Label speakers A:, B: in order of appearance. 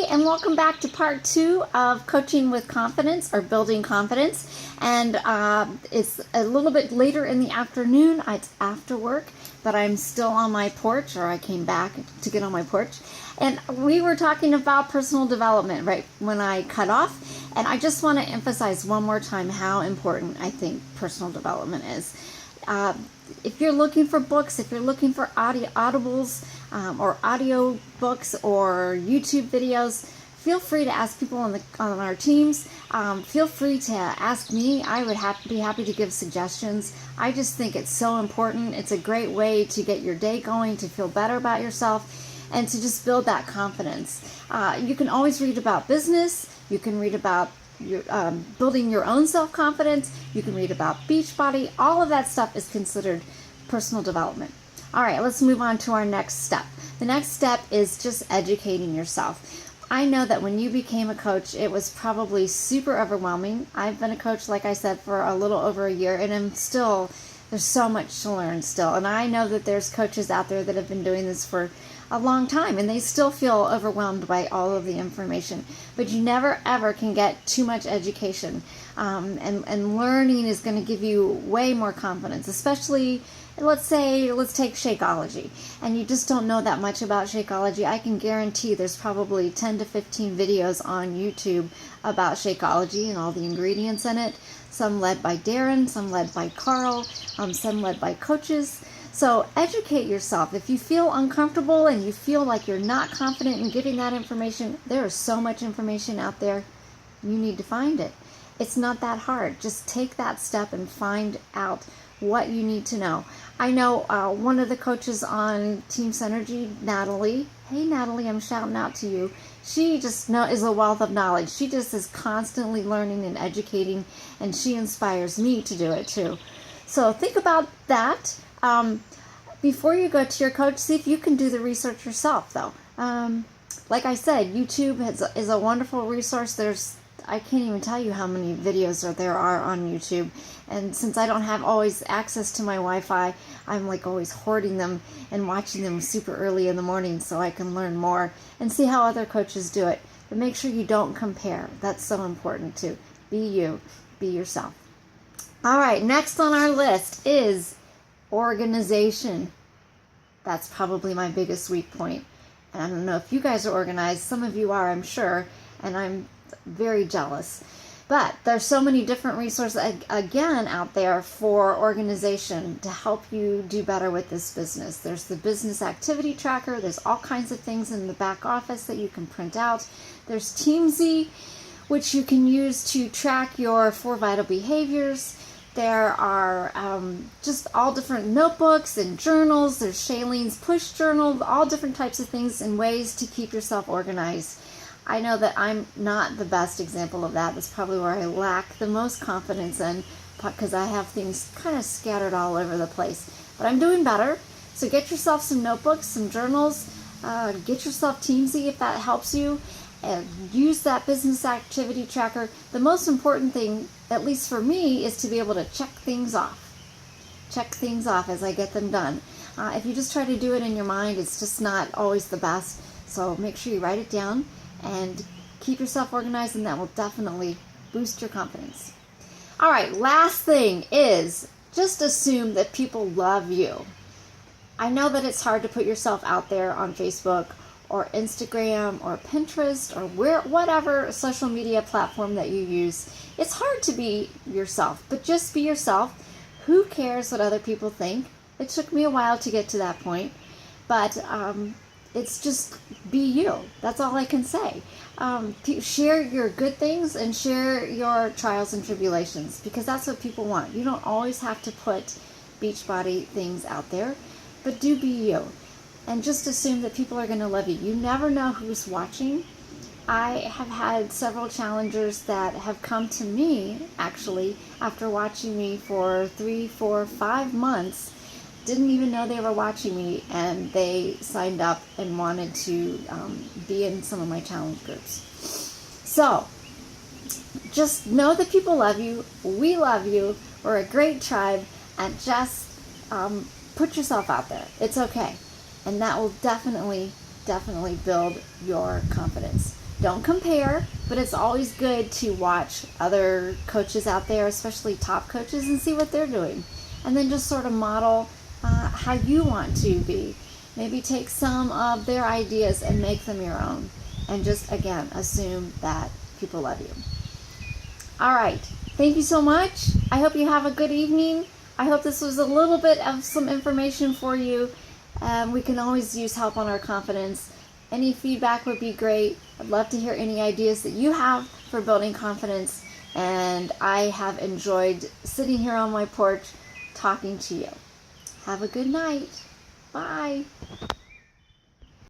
A: and welcome back to part 2 of Coaching with Confidence, or Building Confidence. And it's a little bit later in the afternoon. It's after work, but I'm still on my porch, or I came back to get on my porch. And we were talking about personal development right when I cut off. And I just want to emphasize one more time how important I think personal development is. If you're looking for books, if you're looking for audibles or audio books or YouTube videos, feel free to ask people on our teams. Feel free to ask me. I would be happy to give suggestions. I just think it's so important. It's a great way to get your day going, to feel better about yourself, and to just build that confidence. You can always read about business. You can read about building your own self-confidence. You can read about Beachbody. All of that stuff is considered personal development. All right, let's move on to our next step. The next step is just educating yourself. I know that when you became a coach, it was probably super overwhelming. I've been a coach, like I said, for a little over a year, and there's so much to learn still. And I know that there's coaches out there that have been doing this for a long time, and they still feel overwhelmed by all of the information. But you never ever can get too much education, and learning is going to give you way more confidence. Especially, let's take Shakeology, and you just don't know that much about Shakeology. I can guarantee there's probably 10 to 15 videos on YouTube about Shakeology and all the ingredients in it. Some led by Darren, some led by Carl, some led by coaches. So educate yourself. If you feel uncomfortable and you feel like you're not confident in giving that information, there is so much information out there. You need to find it. It's not that hard. Just take that step and find out what you need to know. I know one of the coaches on Team Synergy, Natalie. Hey Natalie, I'm shouting out to you. She just is a wealth of knowledge. She just is constantly learning and educating, and she inspires me to do it too. So think about that. Before you go to your coach, see if you can do the research yourself, though. Like I said, YouTube is a wonderful resource. I can't even tell you how many videos there are on YouTube. And since I don't have always access to my Wi-Fi, I'm like always hoarding them and watching them super early in the morning so I can learn more and see how other coaches do it. But make sure you don't compare. That's so important too. Be you. Be yourself. All right, next on our list is organization. That's probably my biggest weak point. And I don't know if you guys are organized. Some of you are, I'm sure, and I'm very jealous. But there's so many different resources again out there for organization to help you do better with this business. There's the business activity tracker. There's all kinds of things in the back office that you can print out. There's Teamzy, which you can use to track your 4 vital behaviors. There are just all different notebooks and journals. There's Shailene's push journal, all different types of things and ways to keep yourself organized. I know that I'm not the best example of that. That's probably where I lack the most confidence in, because I have things kind of scattered all over the place. But I'm doing better. So get yourself some notebooks, some journals. Get yourself Teamzy if that helps you. And use that business activity tracker. The most important thing, at least for me, is to be able to check things off. Check things off as I get them done. If you just try to do it in your mind, it's just not always the best. So make sure you write it down and keep yourself organized, and that will definitely boost your confidence. All right, last thing is just assume that people love you. I know that it's hard to put yourself out there on Facebook or Instagram or Pinterest or whatever social media platform that you use. It's hard to be yourself, but just be yourself. Who cares what other people think? It took me a while to get to that point, but it's just be you. That's all I can say. Share your good things and share your trials and tribulations, because that's what people want. You don't always have to put Beachbody things out there, but do be you. And just assume that people are going to love you. You never know who's watching. I have had several challengers that have come to me, actually, after watching me for 3, 4, 5 months, didn't even know they were watching me, and they signed up and wanted to be in some of my challenge groups. So, just know that people love you. We love you. We're a great tribe, and just put yourself out there. It's okay. And that will definitely build your confidence. Don't compare, but it's always good to watch other coaches out there, especially top coaches, and see what they're doing. And then just sort of model how you want to be. Maybe take some of their ideas and make them your own. And just, again, assume that people love you. All right. Thank you so much. I hope you have a good evening. I hope this was a little bit of some information for you. We can always use help on our confidence. Any feedback would be great. I'd love to hear any ideas that you have for building confidence. And I have enjoyed sitting here on my porch talking to you. Have a good night. Bye.